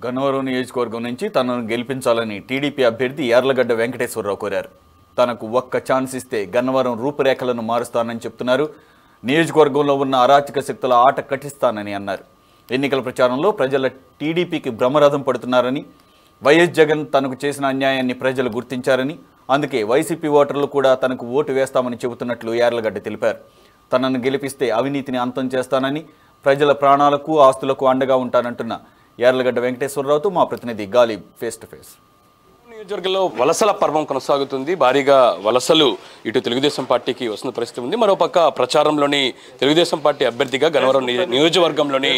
గన్నవరం నియోజకవర్గం నుంచి తనను గెలిపించాలని టీడీపీ అభ్యర్థి యార్లగడ్డ వెంకటేశ్వరరావు కోరారు. తనకు ఒక్క ఛాన్స్ ఇస్తే గన్నవరం రూపురేఖలను మారుస్తానని చెప్తున్నారు. నియోజకవర్గంలో ఉన్న అరాచక శక్తుల ఆట కట్టిస్తానని అన్నారు. ఎన్నికల ప్రచారంలో ప్రజల టీడీపీకి బ్రహ్మరథం పడుతున్నారని, వైఎస్ జగన్ తనకు చేసిన అన్యాయాన్ని ప్రజలు గుర్తించారని, అందుకే వైసీపీ ఓటర్లు కూడా తనకు ఓటు వేస్తామని చెబుతున్నట్లు యార్లగడ్డ తెలిపారు. తనను గెలిపిస్తే అవినీతిని అంతం చేస్తానని, ప్రజల ప్రాణాలకు ఆస్తులకు అండగా ఉంటానంటున్న యార్లగడ్డ వెంకటేశ్వరరావుతో మా ప్రతినిధి గాలిబ్ ఫేస్ టు ఫేస్. నియోజకవర్గంలో వలసల పర్వం కొనసాగుతుంది. భారీగా వలసలు ఇటు తెలుగుదేశం పార్టీకి వస్తున్న పరిస్థితి ఉంది. మరోపక్క ప్రచారంలోని తెలుగుదేశం పార్టీ అభ్యర్థిగా గన్నవరం నియోజకవర్గంలోని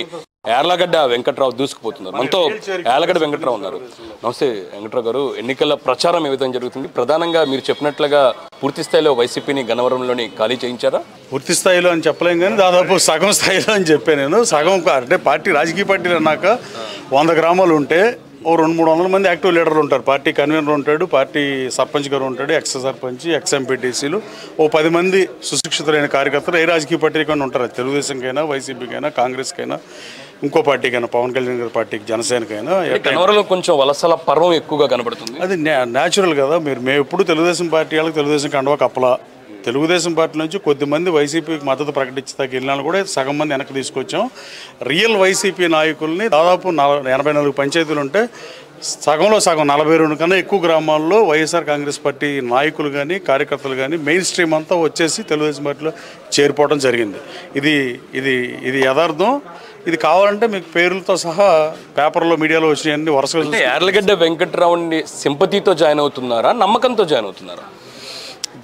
యార్లగడ్డ వెంకట్రావు దూసుకుపోతున్నారు. మనతో యార్లగడ్డ వెంకట్రావు ఉన్నారు. నమస్తే వెంకట్రావు గారు, ఎన్నికల ప్రచారం ఏ విధంగా జరుగుతుంది? ప్రధానంగా మీరు చెప్పినట్లుగా పూర్తి స్థాయిలో వైసీపీని గన్నవరంలోని ఖాళీ చేయించారా? పూర్తి స్థాయిలో అని చెప్పలేం కానీ దాదాపు సగం స్థాయిలో అని చెప్పాను నేను. సగం అంటే రాజకీయ పార్టీలు అన్నాక 100 గ్రామాలు ఉంటే ఓ 200-300 మంది యాక్టివ్ లీడర్లు ఉంటారు. పార్టీ కన్వీనర్ ఉంటాడు, పార్టీ సర్పంచ్ గారు ఉంటాడు, ఎక్స్ సర్పంచ్, ఎక్స్ ఎంపీటీసీలు, ఓ 10 మంది సుశిక్షితులైన కార్యకర్తలు ఏ రాజకీయ పార్టీకైనా ఉంటారు. తెలుగుదేశంకైనా, వైసీపీకైనా, కాంగ్రెస్కైనా, ఇంకో పార్టీకైనా, పవన్ కళ్యాణ్ గారి పార్టీకి, జనసేనకైనా. గన్నవరంలో కొంచెం వలసల పర్వం ఎక్కువగా కనబడుతుంది. అది న్యాచురల్ కదా. మేము ఎప్పుడు తెలుగుదేశం పార్టీ వాళ్ళకి తెలుగుదేశం కండవా కప్పలా. తెలుగుదేశం పార్టీ నుంచి కొద్దిమంది వైసీపీకి మద్దతు ప్రకటించడానికి వెళ్ళినా కూడా సగం మంది వెనక్కి తీసుకొచ్చాం. రియల్ వైసీపీ నాయకుల్ని దాదాపు 84 పంచాయతీలు ఉంటే సగంలో సగం 42 కన్నా ఎక్కువ గ్రామాల్లో వైఎస్ఆర్ కాంగ్రెస్ పార్టీ నాయకులు కానీ, కార్యకర్తలు కానీ మెయిన్ స్ట్రీమ్ అంతా వచ్చేసి తెలుగుదేశం పార్టీలో చేరిపోవడం జరిగింది. ఇది యథార్థం. ఇది కావాలంటే మీకు పేర్లతో సహా పేపర్లో, మీడియాలో వచ్చినాయన్ని వరుసగా. యార్లగడ్డ వెంకట్రావుని సింపతితో జాయిన్ అవుతున్నారా, నమ్మకంతో జాయిన్ అవుతున్నారా?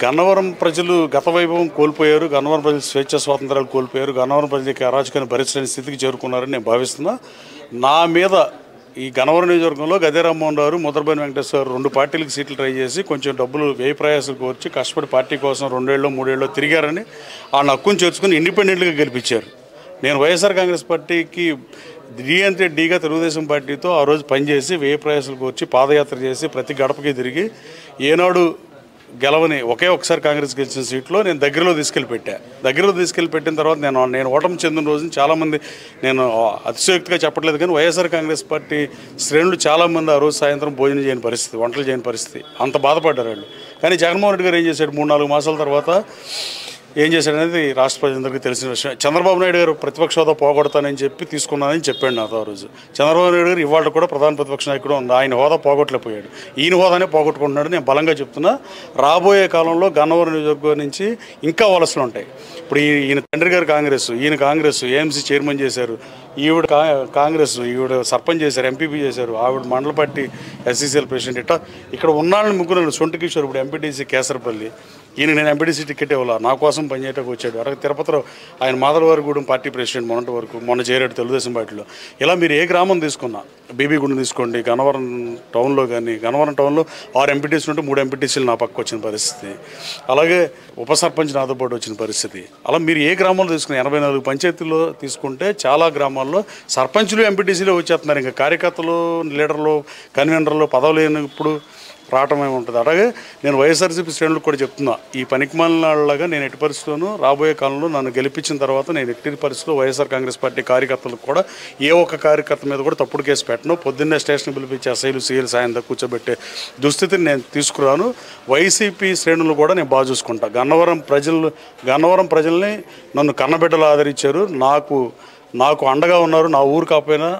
గన్నవరం ప్రజలు గత వైభవం కోల్పోయారు. గన్నవరం ప్రజలు స్వేచ్ఛ స్వాతంత్రాలు కోల్పోయారు. గన్నవరం ప్రజలకి అరాచకాన్ని భరించలేని స్థితికి చేరుకున్నారని నేను భావిస్తున్నా. నా మీద ఈ గన్నవరం నియోజకవర్గంలో గద్దె రామ్మోహన్ రావు, ముద్రబోయిన వెంకటేశ్వర 2 పార్టీలకు సీట్లు ట్రై చేసి కొంచెం డబ్బులు వ్యయ ప్రయాసాలు కోర్చి కష్టపడి పార్టీ కోసం 2 ఏళ్ళు 3 ఏళ్ళు తిరిగారని ఆ హక్కును చేర్చుకుని ఇండిపెండెంట్గా గెలిపించారు. నేను వైఎస్ఆర్ కాంగ్రెస్ పార్టీకి డీగా తెలుగుదేశం పార్టీతో ఆ రోజు పనిచేసి వ్యయ ప్రయాసాలు కోర్చి పాదయాత్ర చేసి ప్రతి గడపకి తిరిగి ఏనాడు గెలవని ఒకసారి కాంగ్రెస్ గెలిచిన సీట్లో నేను దగ్గరలో తీసుకెళ్ళి పెట్టిన తర్వాత నేను ఓటమి చెందిన రోజున చాలామంది, నేను అతిశయోక్తిగా చెప్పట్లేదు కానీ వైఎస్ఆర్ కాంగ్రెస్ పార్టీ శ్రేణులు చాలామంది ఆ రోజు సాయంత్రం భోజనం చేయని పరిస్థితి, వంటలు చేయని పరిస్థితి, అంత బాధపడ్డారు వాళ్ళు. కానీ జగన్మోహన్ రెడ్డి గారు ఏం చేశాడు, 3-4 మాసాల తర్వాత ఏం చేశాడనేది రాష్ట్ర ప్రజలందరికీ తెలిసిన విషయం. చంద్రబాబు నాయుడు గారు ప్రతిపక్ష హోదా పోగొడతానని చెప్పి తీసుకున్నానని చెప్పాడు నాతో ఆ రోజు. చంద్రబాబు నాయుడు గారు ఇవాళ కూడా ప్రధాన ప్రతిపక్ష నాయకుడు ఉంది. ఆయన హోదా పోగొట్టలేకపోయాడు. ఈయన హోదానే పోగొట్టుకుంటున్నాడు. నేను బలంగా చెప్తున్నా, రాబోయే కాలంలో గన్నవరం నియోజకవర్గం నుంచి ఇంకా వలసలు ఉంటాయి. ఇప్పుడు ఈయన తండ్రి గారు కాంగ్రెస్, ఈయన కాంగ్రెస్, ఏఎంసీ చైర్మన్ చేశారు, ఈవిడ కాంగ్రెస్, ఈవిడ సర్పంచ్ చేశారు, ఎంపీపీ చేశారు, ఆవిడ మండల పార్టీ ఎస్సీసీఎల్ ప్రెసిడెంట్. ఇట్లా ఇక్కడ ఉన్నాళ్ళని ముగ్గురు, సొంటి కిషోర్ ఇప్పుడు ఎంపీటీసీ కేసరపల్లి, ఈయన నేను ఎంపీటీసీ టికెట్ ఇవ్వాలా, నా కోసం పనిచేయడానికి వచ్చాడు. అక్కడ తిరుపతిలో ఆయన మాధవవారిగూడెం పార్టీ ప్రెసిడెంట్ మొన్న చేరాడు తెలుగుదేశం పార్టీలో. ఇలా మీరు ఏ గ్రామం తీసుకున్నా, బీబీగూడెం తీసుకోండి, గన్నవరం టౌన్లో కానీ, గన్నవరం టౌన్లో 6 ఎంపీటీసీలు ఉంటే 3 ఎంపీటీసీలు నా పక్క వచ్చిన పరిస్థితి, అలాగే ఉప సర్పంచ్ నాతో పాటు వచ్చిన పరిస్థితి. అలా మీరు ఏ గ్రామంలో తీసుకున్నా 84 పంచాయతీల్లో తీసుకుంటే చాలా గ్రామాల్లో సర్పంచులు ఎంపీటీసీలో వచ్చేస్తున్నారు. ఇంకా కార్యకర్తలు, లీడర్లు, కన్వీనర్లు పదవులు లేనప్పుడు రావటం ఏముంటుంది. అలాగే నేను వైఎస్ఆర్సీపీ శ్రేణులకు కూడా చెప్తున్నా, ఈ పనికిమాలినలాగా నేను ఎట్టి పరిస్థితుల్లోనూ రాబోయే కాలంలో నన్ను గెలిపించిన తర్వాత నేను ఎట్టి పరిస్థితుల్లో వైఎస్ఆర్ కాంగ్రెస్ పార్టీ కార్యకర్తలకు కూడా ఏ ఒక్క కార్యకర్త మీద కూడా తప్పుడు కేసు పెట్టను. పొద్దున్నే స్టేషన్ పిలిపించి ఎస్ఐలు, సీఎలు సాయంత్రం కూర్చోబెట్టే దుస్థితిని నేను తీసుకురాను. వైసీపీ శ్రేణులు కూడా నేను బాగా చూసుకుంటా. గన్నవరం ప్రజల్ని నన్ను కన్నబిడ్డలు ఆదరించారు, నాకు అండగా ఉన్నారు. నా ఊరు కాకపోయినా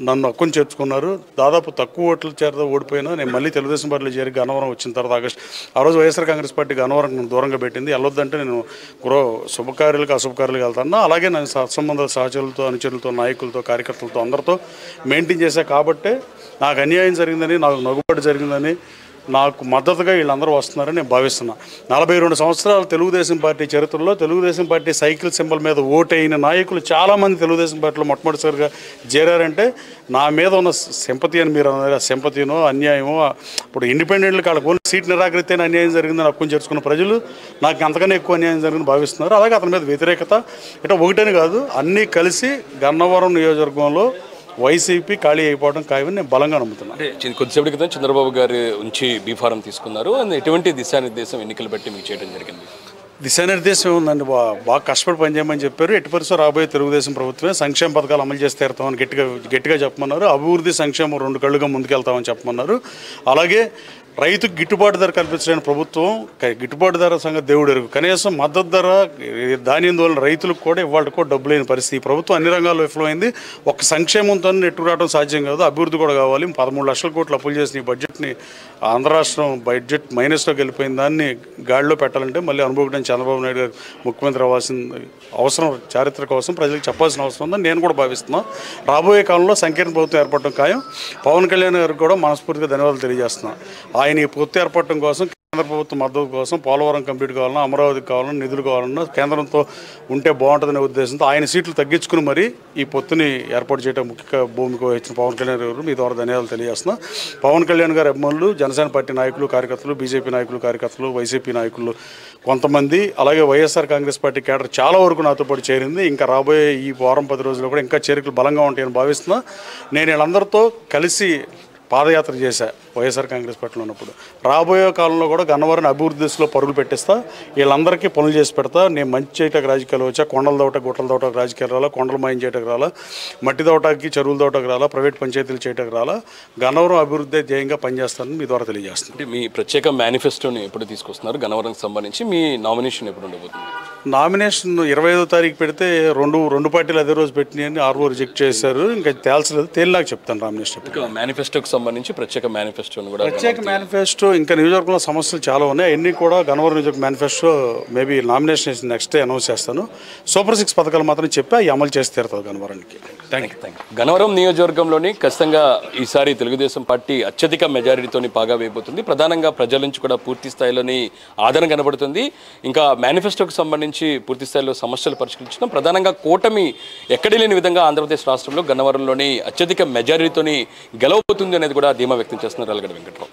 నన్ను హక్కును చేర్చుకున్నారు. దాదాపు తక్కువ ఓట్ల చేత ఓడిపోయినా నేను మళ్ళీ తెలుగుదేశం పార్టీలో చేరి గన్నవరం వచ్చిన తర్వాత ఆగస్టు ఆ రోజు వైఎస్ఆర్ కాంగ్రెస్ పార్టీ గన్నవరం దూరంగా పెట్టింది. వెళ్ళొద్దంటే నేను శుభకార్యాలకు అశుభకార్యాలకు వెళ్తాను. అలాగే నేను సత్సంబంధాలు, సహచరులతో, అనుచరులతో, నాయకులతో, కార్యకర్తలతో అందరితో మెయింటైన్ చేశా. కాబట్టే నాకు అన్యాయం జరిగిందని, నాకు నగుబాటు జరిగిందని, నాకు మద్దతుగా వీళ్ళందరూ వస్తున్నారని నేను భావిస్తున్నా. 42 సంవత్సరాల తెలుగుదేశం పార్టీ చరిత్రలో తెలుగుదేశం పార్టీ సైకిల్ సింబల్ మీద ఓటైన నాయకులు చాలామంది తెలుగుదేశం పార్టీలో మొట్టమొదటిసారిగా చేరారంటే నా మీద ఉన్న సింపతి అని మీరు అన్నారు. సింపతినో అన్యాయమో, ఇప్పుడు ఇండిపెండెంట్లకు వాళ్ళకి ఓన్లీ సీట్ నిరాకరిస్తేనే అన్యాయం జరిగిందని హక్కును చేర్చుకున్న ప్రజలు నాకు అంతకన్నా ఎక్కువ అన్యాయం జరిగిందని భావిస్తున్నారు. అలాగే అతని మీద వ్యతిరేకత ఇట్లా ఒకటని కాదు, అన్నీ కలిసి గన్నవరం నియోజకవర్గంలో వైసీపీ ఖాళీ అయిపోవడం ఖాయమని నేను బలంగా నమ్ముతున్నాను. అంటే కొద్దిసేపటి క్రితం చంద్రబాబు గారి నుంచి బీఫారం తీసుకున్నారు. ఎటువంటి దిశానిర్దేశం ఎన్నికలు బట్టి మీకు చేయడం జరిగింది? దిశానిర్దేశం ఉందండి. బాగా కష్టపడి పనిచేయమని చెప్పారు. ఎట్టి పరిస్థితుల్లో రాబోయే తెలుగుదేశం ప్రభుత్వమే సంక్షేమ పథకాలు అమలు చేసి తీరుతామని గట్టిగా చెప్పమన్నారు. అభివృద్ధి సంక్షేమం 2 కళ్ళుగా ముందుకెళ్తామని చెప్పమన్నారు. అలాగే రైతుకు గిట్టుబాటు ధర కల్పించలేని ప్రభుత్వం, గిట్టుబాటు ధర సంగతి దేవుడు ఎరుగు, కనీసం మద్దతు ధర ధాన్యం వల్ల రైతులకు కూడా ఇవాళ కూడా డబ్బు లేని పరిస్థితి. ప్రభుత్వం అన్ని రంగాల్లో విఫలమైంది. ఒక సంక్షేమంతో నెట్టుకురావడం సాధ్యం కాదు, అభివృద్ధి కూడా కావాలి. 13 లక్షల కోట్లు అప్పులు చేసిన ఈ బడ్జెట్ని ఆంధ్ర రాష్ట్రం బడ్జెట్ మైనస్లోకి వెళ్ళిపోయిన దాన్ని గాడిలో పెట్టాలంటే మళ్ళీ అనుభవం చంద్రబాబు నాయుడు గారు ముఖ్యమంత్రి అవ్వాల్సిన అవసరం, చారిత్రక అవసరం ప్రజలకు చెప్పాల్సిన అవసరం ఉందని నేను కూడా భావిస్తున్నాను. రాబోయే కాలంలో సంకీర్ణ ప్రభుత్వం ఏర్పడటం ఖాయం. పవన్ కళ్యాణ్ గారికి కూడా మనస్ఫూర్తిగా ధన్యవాదాలు తెలియజేస్తున్నాను. ఆయన ఈ పొత్తు ఏర్పడటం కోసం, కేంద్ర ప్రభుత్వం మద్దతు కోసం, పోలవరం కంప్లీట్ కావాలన్నా, అమరావతికి కావాలన్నా, నిధులు కావాలన్నా కేంద్రంతో ఉంటే బాగుంటుందనే ఉద్దేశంతో ఆయన సీట్లు తగ్గించుకుని మరి ఈ పొత్తుని ఏర్పాటు చేయడం ముఖ్య భూమిక వహించిన పవన్ కళ్యాణ్ గారు మీ ద్వారా ధన్యవాదాలు తెలియజేస్తున్నా. పవన్ కళ్యాణ్ గారి అభిమానులు, జనసేన పార్టీ నాయకులు కార్యకర్తలు, బీజేపీ నాయకులు కార్యకర్తలు, వైసీపీ నాయకులు కొంతమంది, అలాగే వైఎస్ఆర్ కాంగ్రెస్ పార్టీ కేడర్ చాలా వరకు నాతో పాటు చేరింది. ఇంకా రాబోయే ఈ వారం 10 రోజుల్లో కూడా ఇంకా చేరికలు బలంగా ఉంటాయని భావిస్తున్నా. నేను వీళ్ళందరితో కలిసి పాదయాత్ర చేశా వైఎస్ఆర్ కాంగ్రెస్ పార్టీలో ఉన్నప్పుడు. రాబోయే కాలంలో కూడా గన్నవరం అభివృద్ధి దిశలో పరుగులు పెట్టిస్తా. వీళ్ళందరికీ పనులు చేసి పెడతా. నేను మంచి చేయటకు రాజకీయాలు వచ్చా. కొండల దోట, గుట్టల దోటకు రాజకీయాలు రాలా, కొండల మాయం చేయటకు రాలా, మట్టి దోటకి, చెరువుల దోటకు రాలా, ప్రైవేట్ పంచాయతీలు చేయటకు రాలా. గన్నవరం అభివృద్ధి ధ్యేయంగా పనిచేస్తానని మీ ద్వారా తెలియజేస్తాను. అంటే మీ ప్రత్యేక మేనిఫెస్టోని ఎప్పుడు తీసుకొస్తున్నారు? గన్నవరంకి సంబంధించి మీ నామినేషన్ ఎప్పుడు ఉండబోతుంది? నామినేషన్ 25వ తారీఖు పెడితే రెండు పార్టీలు అదే రోజు పెట్టినాయని ఆర్ఓ రిజెక్ట్ చేశారు. ఇంకా తేల్చలేదు, తేలినాక చెప్తాను నామినేషన్. మేనిఫెస్టోకి సంబంధించి ప్రత్యేక మేనిఫెస్టోని కూడా, ప్రత్యేక మేనిఫెస్టో ఇంకా నియోజకవర్గంలో సమస్యలు చాలా ఉన్నాయి. అన్నీ కూడా గన్నవరం నియోజక manifesto maybe nomination next day announce చేస్తాను. సూపర్ 6 పథకాలు మాత్రం చెప్పి అవి అమలు చేసి తీరుతుంది గన్నవరానికి. Thank you. గన్నవరం నియోజకవర్గంలోని ఖచ్చితంగా ఈసారి తెలుగుదేశం పార్టీ అత్యధిక మెజారిటీతోని బాగా వేయబోతుంది. ప్రధానంగా ప్రజల నుంచి కూడా పూర్తి స్థాయిలోని ఆదరణ కనబడుతుంది. ఇంకా మేనిఫెస్టోకి సంబంధించి పూర్తి స్థాయిలో సమస్యలు పరిష్కరించడం, ప్రధానంగా కూటమి ఎక్కడి లేని విధంగా ఆంధ్రప్రదేశ్ రాష్ట్రంలో గన్నవరంలోని అత్యధిక మెజారిటీతోని గెలవబోతుంది అనేది కూడా ధీమా వ్యక్తం చేస్తున్నారు యార్లగడ్డ వెంకట్రావు.